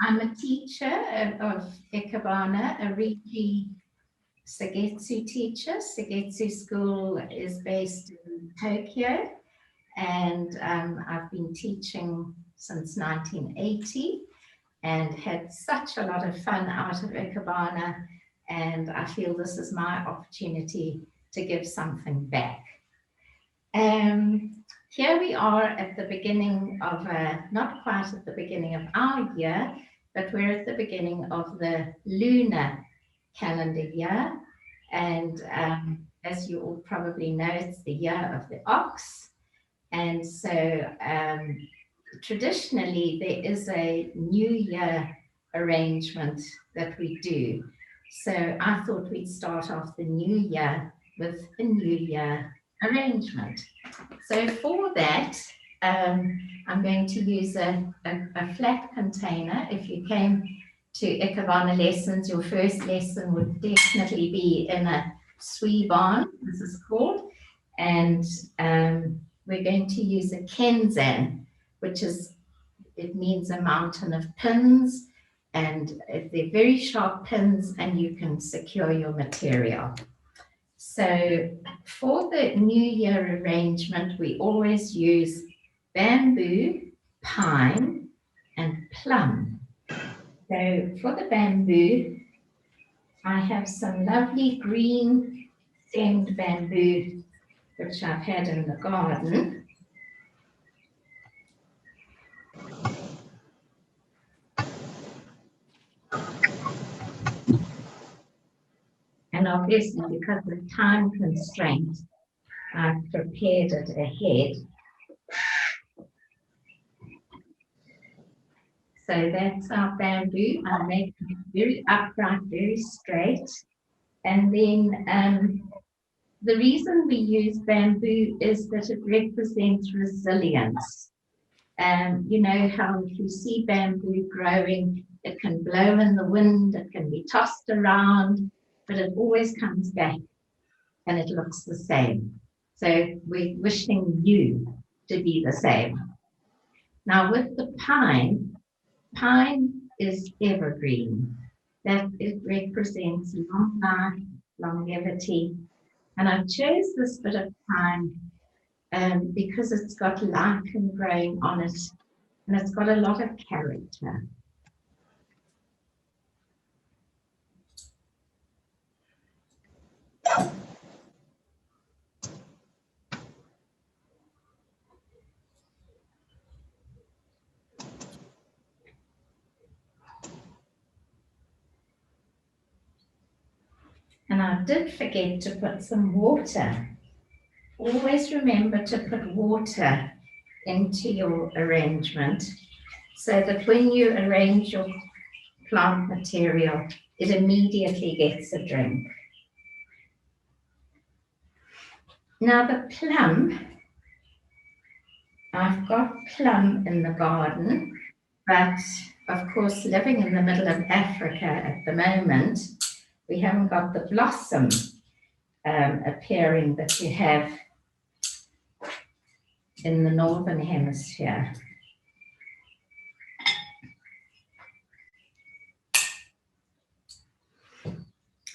I'm a teacher of Ikebana, a Riki Sagetsu teacher. Sagetsu School is based in Tokyo, and I've been teaching since 1980 and had such a lot of fun out of Ikebana, and I feel this is my opportunity to give something back. Here we are at the beginning of, not quite at the beginning of our year, but we're at the beginning of the lunar calendar year. And as you all probably know, it's the year of the ox. And so traditionally, there is a New Year arrangement that we do. So I thought we'd start off the new year with a New Year arrangement. So for that, I'm going to use a flat container. If you came to Ikebana lessons, your first lesson would definitely be in a suiban, this is called, and we're going to use a kenzan, which is, it means a mountain of pins, and they're very sharp pins, and you can secure your material. So for the New Year arrangement, we always use bamboo, pine, and plum. So for the bamboo, I have some lovely green stemmed bamboo, which I've had in the garden. And obviously, because of time constraint, I've prepared it ahead. So that's our bamboo. I'm making it very upright, very straight. And then the reason we use bamboo is that it represents resilience. You know how if you see bamboo growing, it can blow in the wind, it can be tossed around, but it always comes back and it looks the same. So we're wishing you to be the same. Now with the pine, pine is evergreen. That it represents long life, longevity. And I chose this bit of pine because it's got lichen growing on it, and it's got a lot of character. And I did forget to put some water. Always remember to put water into your arrangement so that when you arrange your plant material, it immediately gets a drink. Now the plum, I've got plum in the garden, but of course living in the middle of Africa at the moment, we haven't got the blossom appearing that you have in the northern hemisphere.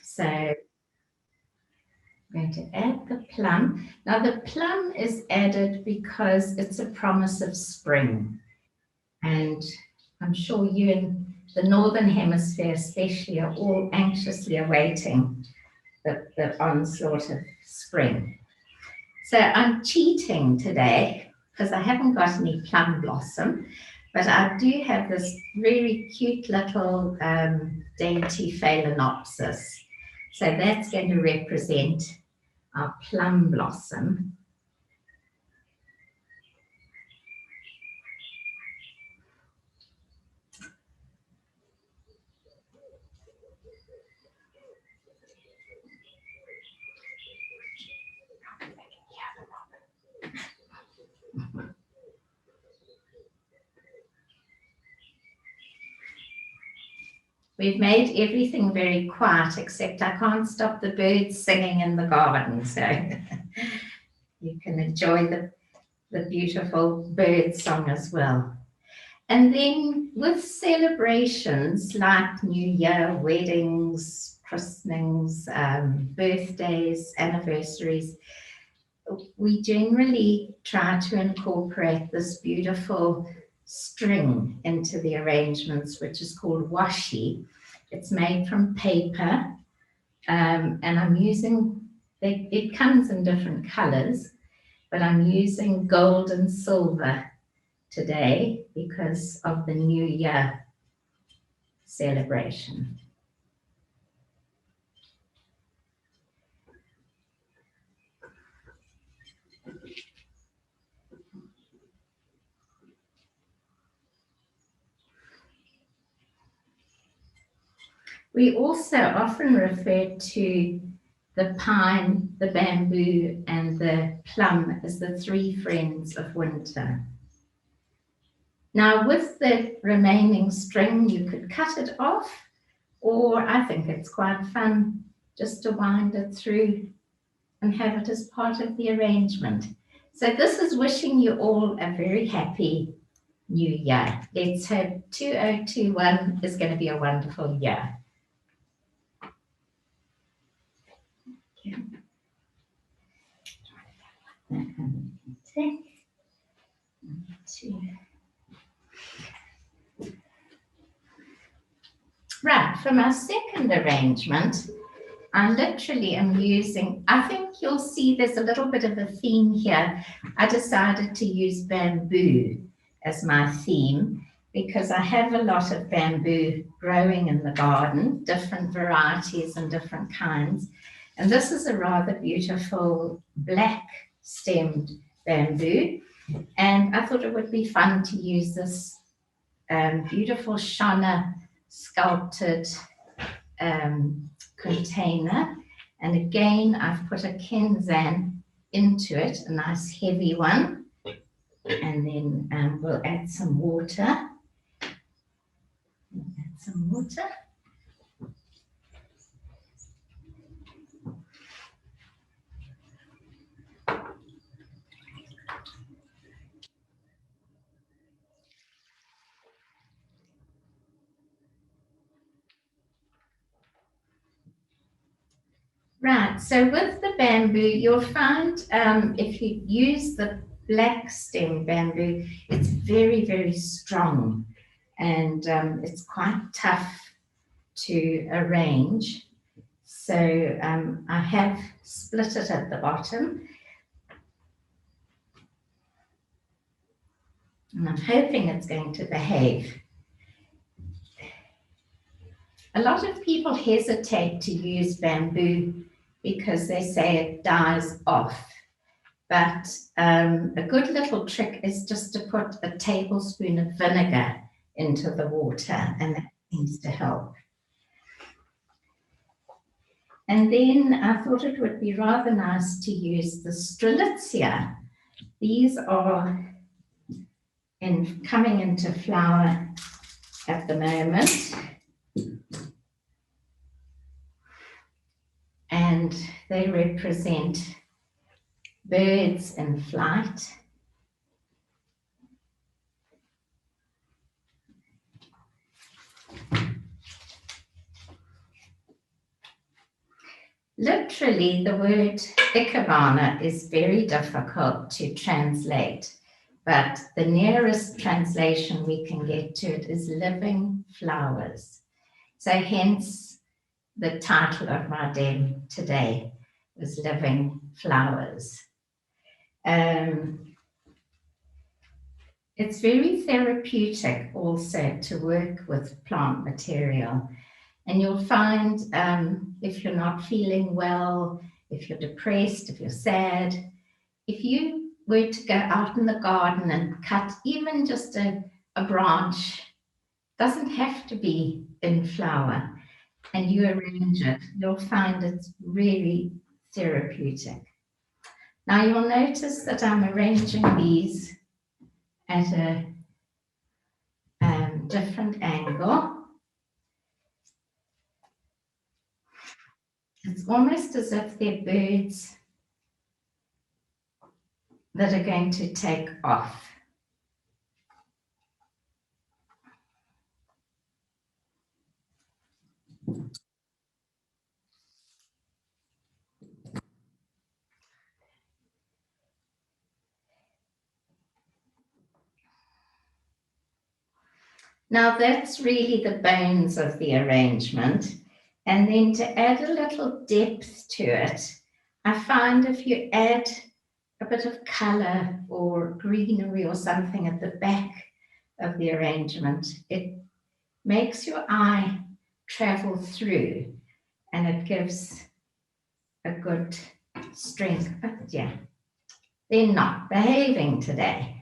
So I'm going to add the plum. Now the plum is added because it's a promise of spring. And I'm sure you in the northern hemisphere especially are all anxiously awaiting the onslaught of spring. So I'm cheating today because I haven't got any plum blossom, but I do have this really cute little dainty phalaenopsis. So that's going to represent our plum blossom. We've made everything very quiet, except I can't stop the birds singing in the garden, so you can enjoy the beautiful bird song as well. And then with celebrations like New Year, weddings, christenings, birthdays, anniversaries, we generally try to incorporate this beautiful string into the arrangements, which is called washi. It's made from paper, and I'm using, it comes in different colors, but I'm using gold and silver today because of the New Year celebration. We also often refer to the pine, the bamboo, and the plum as the three friends of winter. Now, with the remaining string, you could cut it off, or I think it's quite fun just to wind it through and have it as part of the arrangement. So this is wishing you all a very happy new year. Let's hope 2021 is going to be a wonderful year. Right, for my second arrangement, I literally am using, I think you'll see there's a little bit of a theme here. I decided to use bamboo as my theme because I have a lot of bamboo growing in the garden, different varieties and different kinds. And this is a rather beautiful black stemmed bamboo. And I thought it would be fun to use this beautiful Shona sculpted container. And again, I've put a Kenzan into it, a nice heavy one. And then we'll add some water. Add some water. Right, so with the bamboo, you'll find if you use the black stem bamboo, it's very, very strong and it's quite tough to arrange. So I have split it at the bottom. And I'm hoping it's going to behave. A lot of people hesitate to use bamboo because they say it dies off. But a good little trick is just to put a tablespoon of vinegar into the water, and that seems to help. And then I thought it would be rather nice to use the strelitzia. These are coming into flower at the moment. And they represent birds in flight. Literally, the word Ikebana is very difficult to translate, but the nearest translation we can get to it is living flowers. So hence the title of my dem today was Living Flowers. It's very therapeutic also to work with plant material. And you'll find if you're not feeling well, if you're depressed, if you're sad, if you were to go out in the garden and cut even just a branch, doesn't have to be in flower, and you arrange it, you'll find it's really therapeutic. Now you'll notice that I'm arranging these at a different angle. It's almost as if they're birds that are going to take off. Now that's really the bones of the arrangement. And then to add a little depth to it, I find if you add a bit of colour or greenery or something at the back of the arrangement, it makes your eye travel through and it gives a good strength. But yeah, they're not behaving today.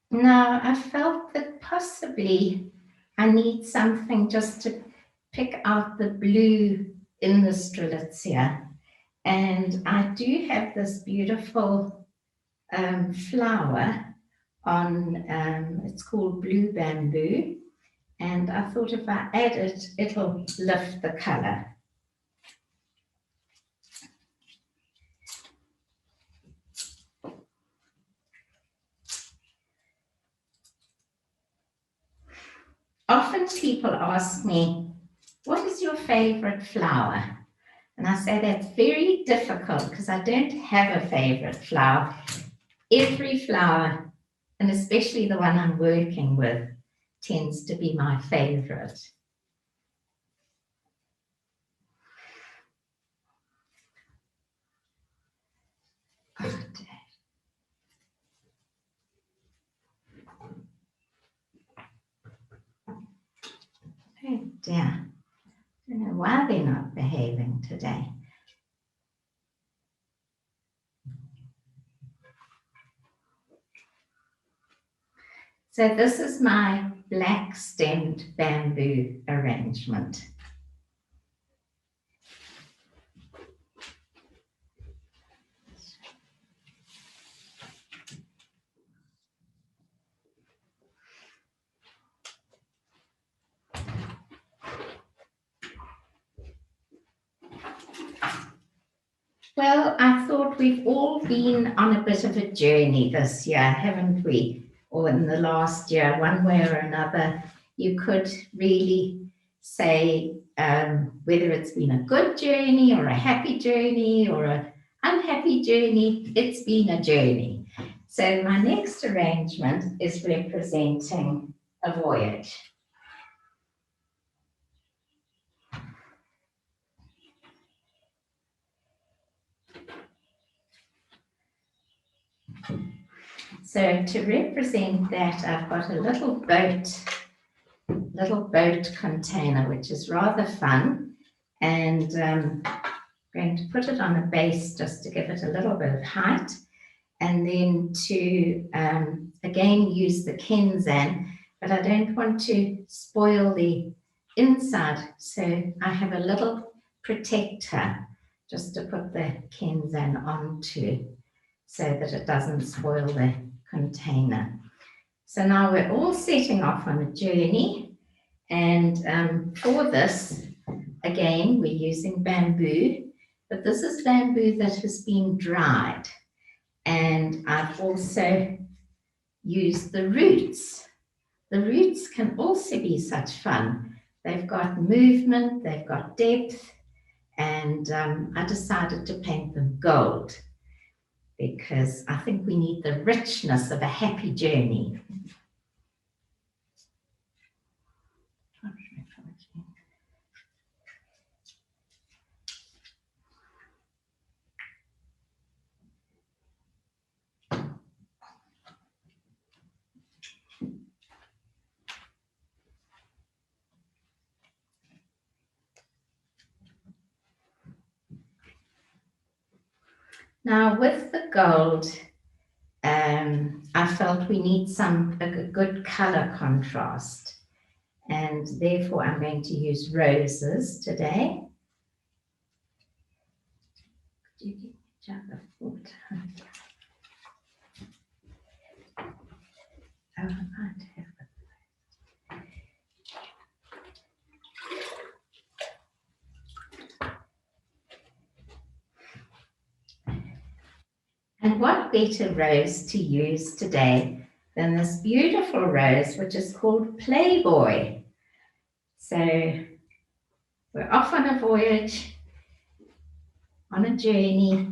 Now, I felt that possibly I need something just to pick out the blue in the strelitzia. And I do have this beautiful flower on, it's called blue bamboo. And I thought if I add it, it'll lift the color. Often people ask me, what is your favorite flower? And I say that's very difficult because I don't have a favorite flower. Every flower, and especially the one I'm working with, tends to be my favorite. Oh dear. I don't know why they're not behaving today. So this is my black stemmed bamboo arrangement. Well, I thought we've all been on a bit of a journey this year, haven't we? Or in the last year, one way or another. You could really say whether it's been a good journey or a happy journey or an unhappy journey, it's been a journey. So my next arrangement is representing a voyage. So to represent that, I've got a little boat container, which is rather fun. And I'm going to put it on a base just to give it a little bit of height. And then to, again, use the Kenzan, but I don't want to spoil the inside. So I have a little protector just to put the Kenzan onto so that it doesn't spoil the container. So now we're all setting off on a journey, and for this, again, we're using bamboo, but this is bamboo that has been dried, and I've also used the roots. The roots can also be such fun. They've got movement, they've got depth, and I decided to paint them gold because I think we need the richness of a happy journey. Now with the gold, I felt we need a good color contrast, and therefore I'm going to use roses today. Could you get me a jug of water? Oh, I might have it. And what better rose to use today than this beautiful rose, which is called Playboy. So we're off on a voyage, on a journey,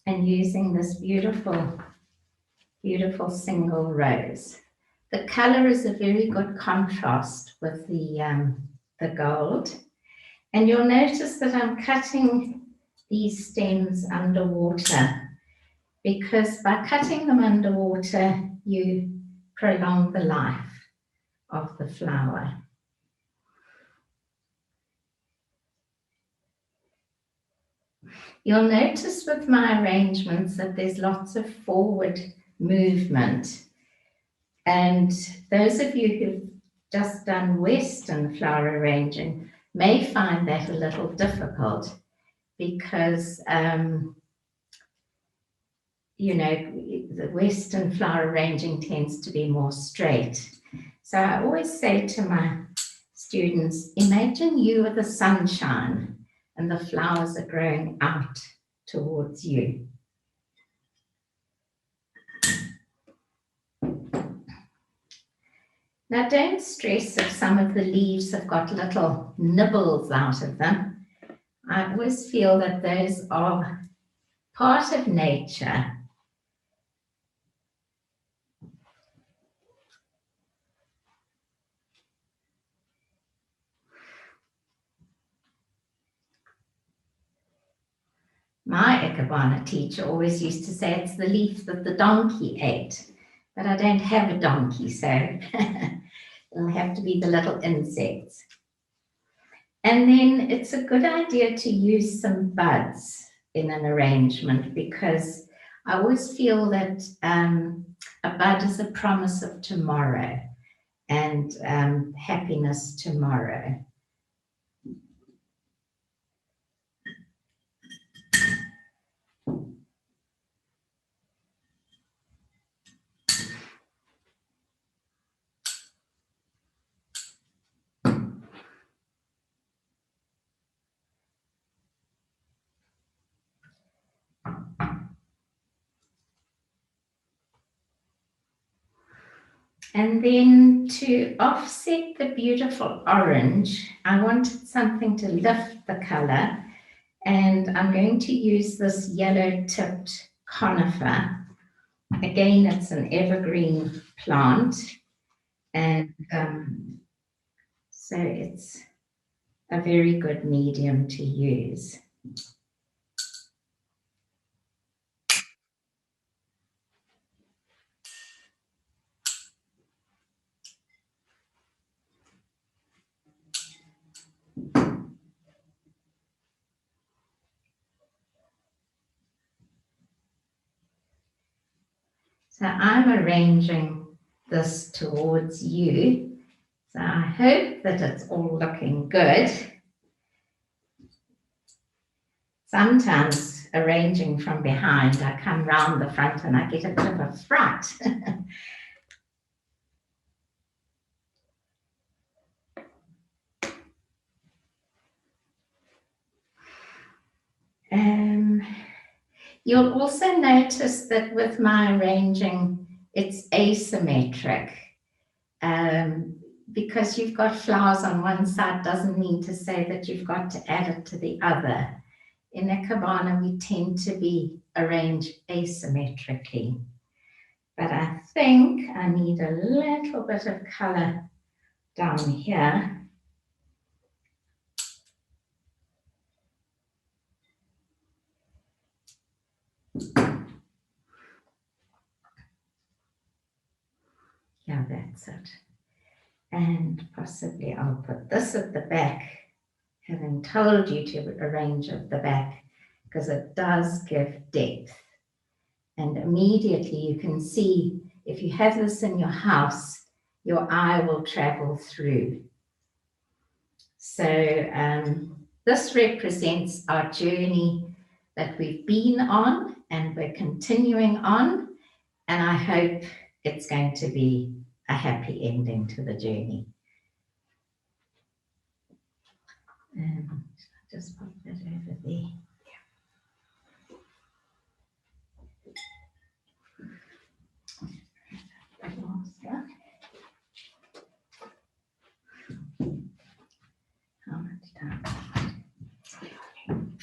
and using this beautiful, beautiful single rose. The color is a very good contrast with the gold. And you'll notice that I'm cutting these stems underwater, because by cutting them underwater, you prolong the life of the flower. You'll notice with my arrangements that there's lots of forward movement. And those of you who've just done Western flower arranging may find that a little difficult, because you know, the Western flower arranging tends to be more straight. So I always say to my students, imagine you are the sunshine and the flowers are growing out towards you. Now, don't stress if some of the leaves have got little nibbles out of them. I always feel that those are part of nature. My Ikebana teacher always used to say it's the leaf that the donkey ate, but I don't have a donkey, so it'll have to be the little insects. And then it's a good idea to use some buds in an arrangement, because I always feel that a bud is a promise of tomorrow and happiness tomorrow. And then to offset the beautiful orange, I wanted something to lift the color, and I'm going to use this yellow-tipped conifer. Again, it's an evergreen plant, and so it's a very good medium to use. So I'm arranging this towards you. So I hope that it's all looking good. Sometimes arranging from behind, I come round the front and I get a bit of a fright. You'll also notice that with my arranging, it's asymmetric. Because you've got flowers on one side doesn't mean to say that you've got to add it to the other. In Ikebana, we tend to be arranged asymmetrically. But I think I need a little bit of color down here. Yeah, that's it. And possibly I'll put this at the back, having told you to arrange at the back, because it does give depth. And immediately you can see, if you have this in your house, your eye will travel through. So this represents our journey that we've been on and we're continuing on. And I hope it's going to be a happy ending to the journey. Just pop that over there.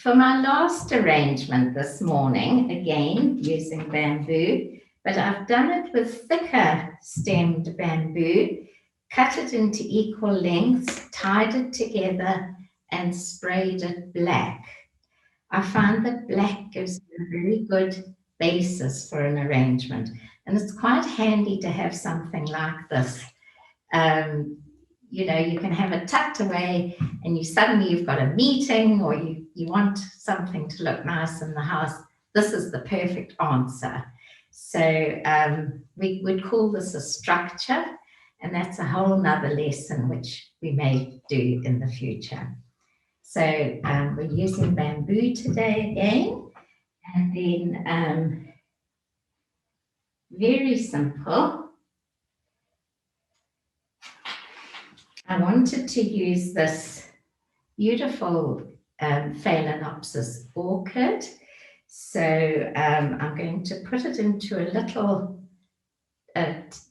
For my last arrangement this morning, again using bamboo, but I've done it with thicker stemmed bamboo, cut it into equal lengths, tied it together and sprayed it black. I find that black gives a very good basis for an arrangement, and it's quite handy to have something like this. Um, you know, you can have it tucked away and you've got a meeting, or you want something to look nice in the house. This is the perfect answer. So we would call this a structure, and that's a whole nother lesson which we may do in the future. So we're using bamboo today again, and then very simple. I wanted to use this beautiful Phalaenopsis orchid. So I'm going to put it into a little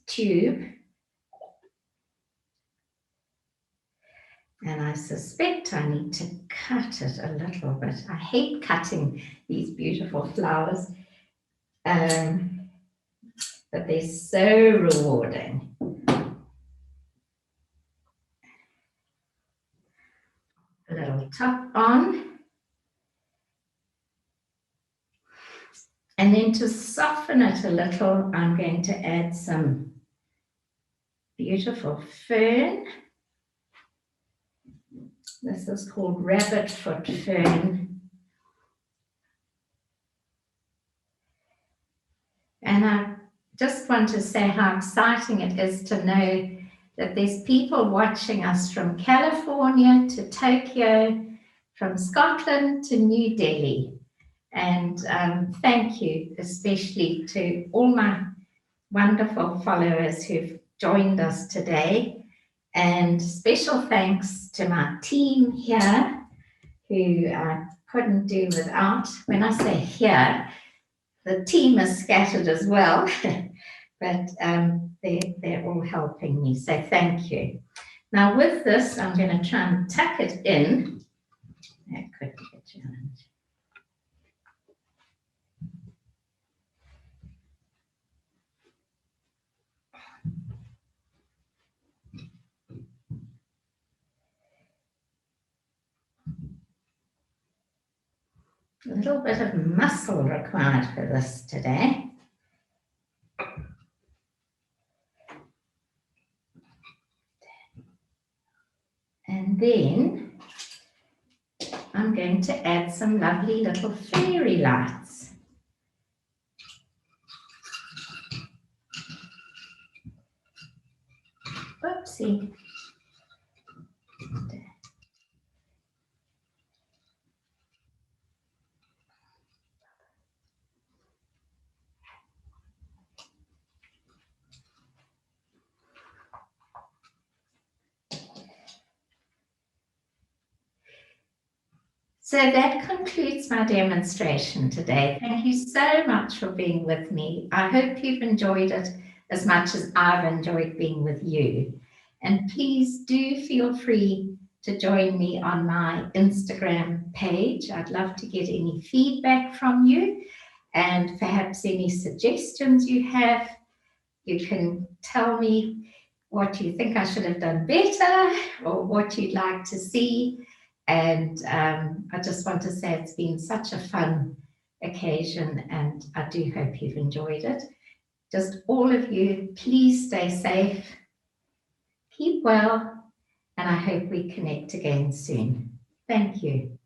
tube. And I suspect I need to cut it a little bit. I hate cutting these beautiful flowers, but they're so rewarding. A little top on. And then to soften it a little, I'm going to add some beautiful fern. This is called rabbit foot fern. And I just want to say how exciting it is to know that there's people watching us from California to Tokyo, from Scotland to New Delhi. And thank you especially to all my wonderful followers who've joined us today. And special thanks to my team here, who I couldn't do without. When I say here, the team is scattered as well, but they're all helping me, so thank you. Now with this, I'm going to try and tuck it in. That could be a challenge. A little bit of muscle required for this today. And then I'm going to add some lovely little fairy lights. Whoopsie. So that concludes my demonstration today. Thank you so much for being with me. I hope you've enjoyed it as much as I've enjoyed being with you. And please do feel free to join me on my Instagram page. I'd love to get any feedback from you, and perhaps any suggestions you have. You can tell me what you think I should have done better, or what you'd like to see. And I just want to say it's been such a fun occasion, and I do hope you've enjoyed it. Just all of you, please stay safe, keep well, and I hope we connect again soon. Thank you.